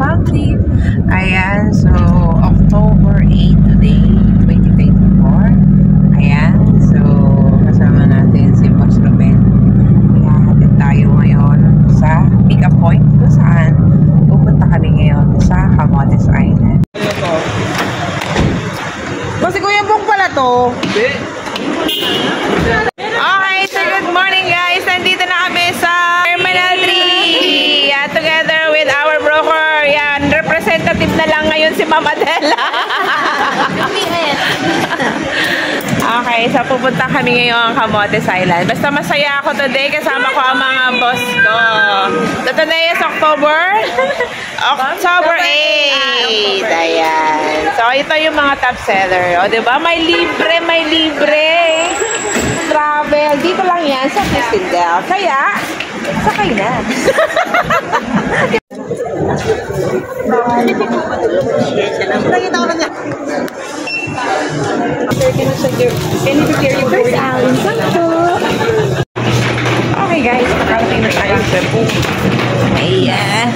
Isang trip. Ayan, so October 8 today, 2024. Ayan, so kasama natin si Boss Ruben. Ihahatid tayo ngayon sa pick-up point kung saan pupunta kami ngayon sa Camotes Island. Boss, si Kuya Bong pala to. Okay, so good morning guys. Nandito na kami sa Terminal 3. Yeah, together with our broker. Yan, representative na lang ngayon si Ma'am Adela. Okay, so pupunta kami ngayon sa Camotes Island. Basta masaya ako today. Kasama ko ang mga boss ko. So today is October 8. Ayan. So ito yung mga top seller. O diba? May libre. Travel. Dito lang yan sa Cristindel. Kaya, sakay na. Nakita ko lang yan. Can you prepare your first Allen? Okay guys, nakarating na tayo sa boat. Ayan.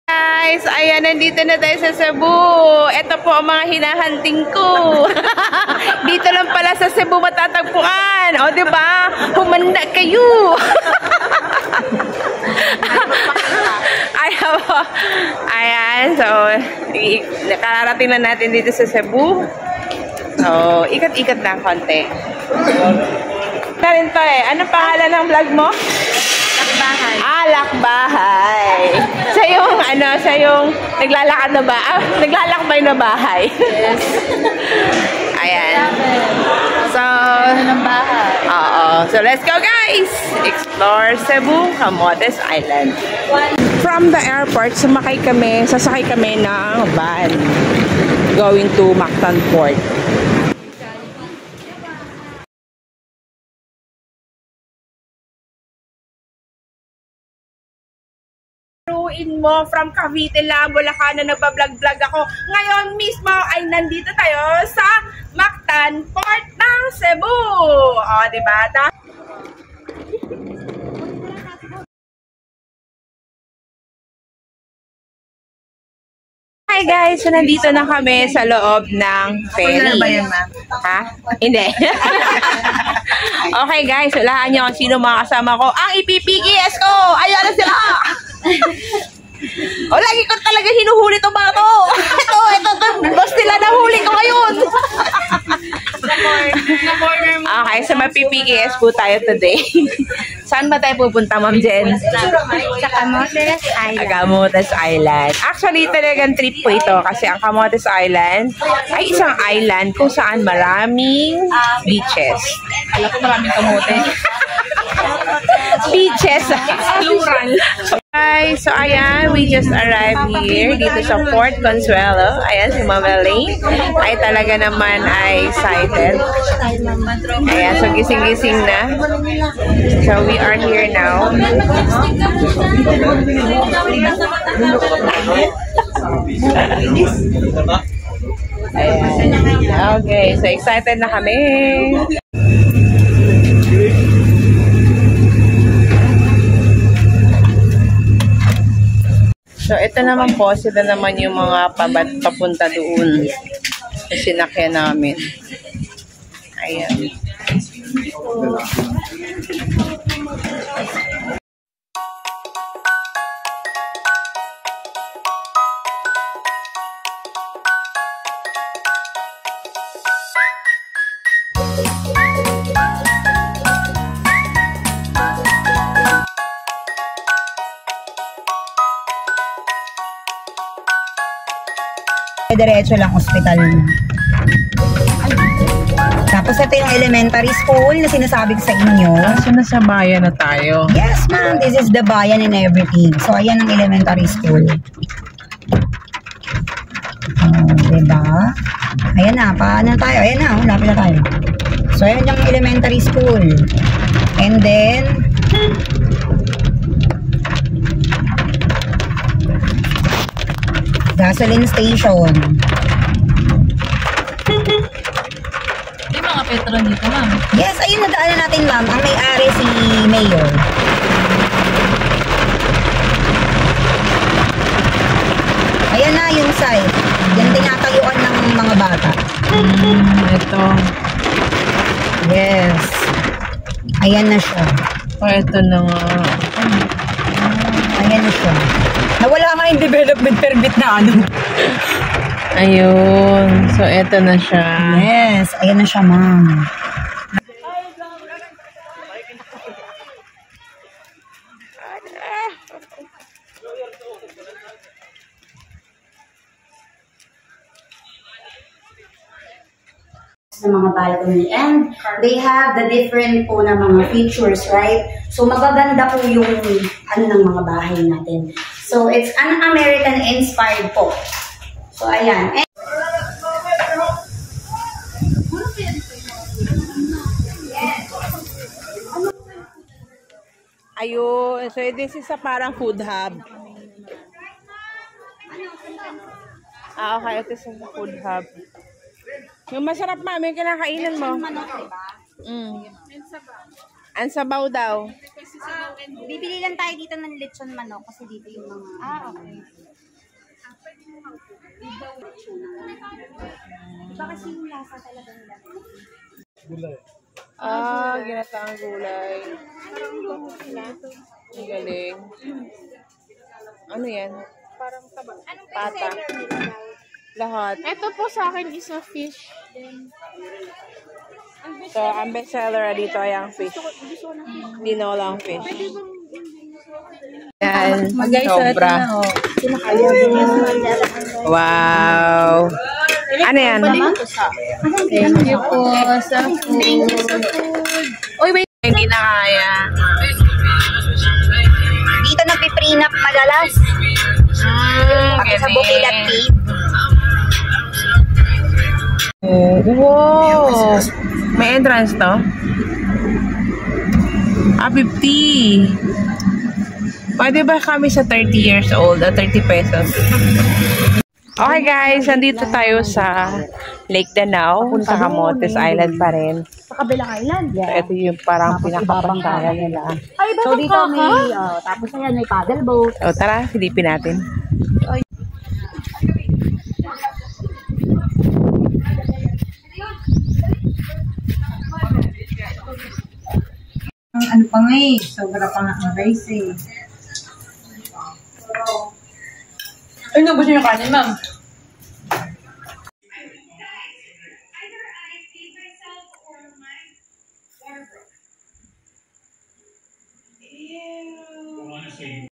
Guys, ayan, nandito na tayo sa Cebu. Ito po ang mga hinahanting ko. Dito lang pala sa Cebu matatagpuan. O, diba? Humanda kayo. Ayan, so nakarating na natin dito sa Cebu. So, ikat-ikat na konti. Karin to eh. Anong pangalan ng vlog mo? Lakbahay. Lakbahay. Siya yung naglalakad na ba? Naglalakbay na bahay. Yes. Ayan. So, so let's go guys! Explore Cebu, Camotes Island. From the airport, sasakay kami ng van going to Mactan Port. Mo from Cavite lang, Bulacan na nagbablog-vlog ako. Ngayon mismo ay nandito tayo sa Mactan Port ng Cebu. O, diba? Hi guys, so nandito na kami sa loob ng ferry. Ano ba yan, ma'am? Ha? Hindi. Okay guys, walahan nyo kung sino mga kasama ko. Ang ipipigis ko! Ayan na sila! O, lagi ko talaga hinuhuli itong mga to. Ito, boss nila nahuli ko ngayon. Okay, so mapipigis po tayo today. Saan ba tayo pupunta, Ma'am Jen? Sa Camotes Island. Camotes Island. Actually, talagang trip po ito kasi ang Camotes Island ay isang island kung saan maraming beaches. Alam ko maraming kamote. Beaches. Plural. Hi, so ayan, we just arrived here dito sa Port Consuelo. Ayan, si Ma'am Elaine ay talaga naman ay excited. Ayan, so gising-gising na. So we are here now. Ayan. Okay, so excited na kami. So, ito naman po, sila naman yung mga papunta doon sa sinakyan namin. Ayan. Diretso lang ospital. Tapos ito yung elementary school na sinasabi ko sa inyo. So, nasa bayan na tayo. Yes, ma'am. This is the bayan and everything. So, ayan ang elementary school. Diba? Ayan na. Paano tayo? Ayan na. Lapit na tayo. So, ayan yung elementary school. And then, gasoline station. May mga petro dito, ma'am. Yes, ayun, nadaanan natin, ma'am. Ang may-ari si Ayan na siya. Ito na nga. Ayan na siya. Nawala nga yung development permit na ano. Ayun. So, ito na siya. Yes, ayan na siya, ma'am. Ng mga balcony, and they have the different po na mga features, right? So magaganda po yung ano ng mga bahay natin. So it's an American inspired po. So ayan. Ayun. So, this is a parang food hub. Okay. Ito is a food hub. Yung masarap, mami, kinakainan mo. Ang sabaw daw. Bibili lang tayo dito ng lechon manok kasi dito yung mga... okay. Diba kasi yung lasa talaga nila? Ginataang gulay. Ang galing. Ano yan? Parang taba. Anong Pata. Lahat. Ito po sa akin is a fish. So, ang bestseller dito ay ang fish. Dinolang fish. Yan. Sobra. Wow. Ano yan? Thank you po sa food. Uy, wait. Hindi na kaya. Dito nagpiprenup madalas. Pati sa Bukilat Cave. Wow! May entrance to? 50. Pwede ba kami sa 30 years old at 30 pesos? Okay guys, nandito tayo sa Lake Danao, sa Camotes Island pa rin. Sa kabilang island? So, ito yung parang pinakapasyalan nila. Ay, ba So dito may, tapos ayan may paddle boat. So tara, silipin natin. Ano pa nga eh, sobra pa nga ang rice eh. Ay, gusto niyo kanin, ma'am?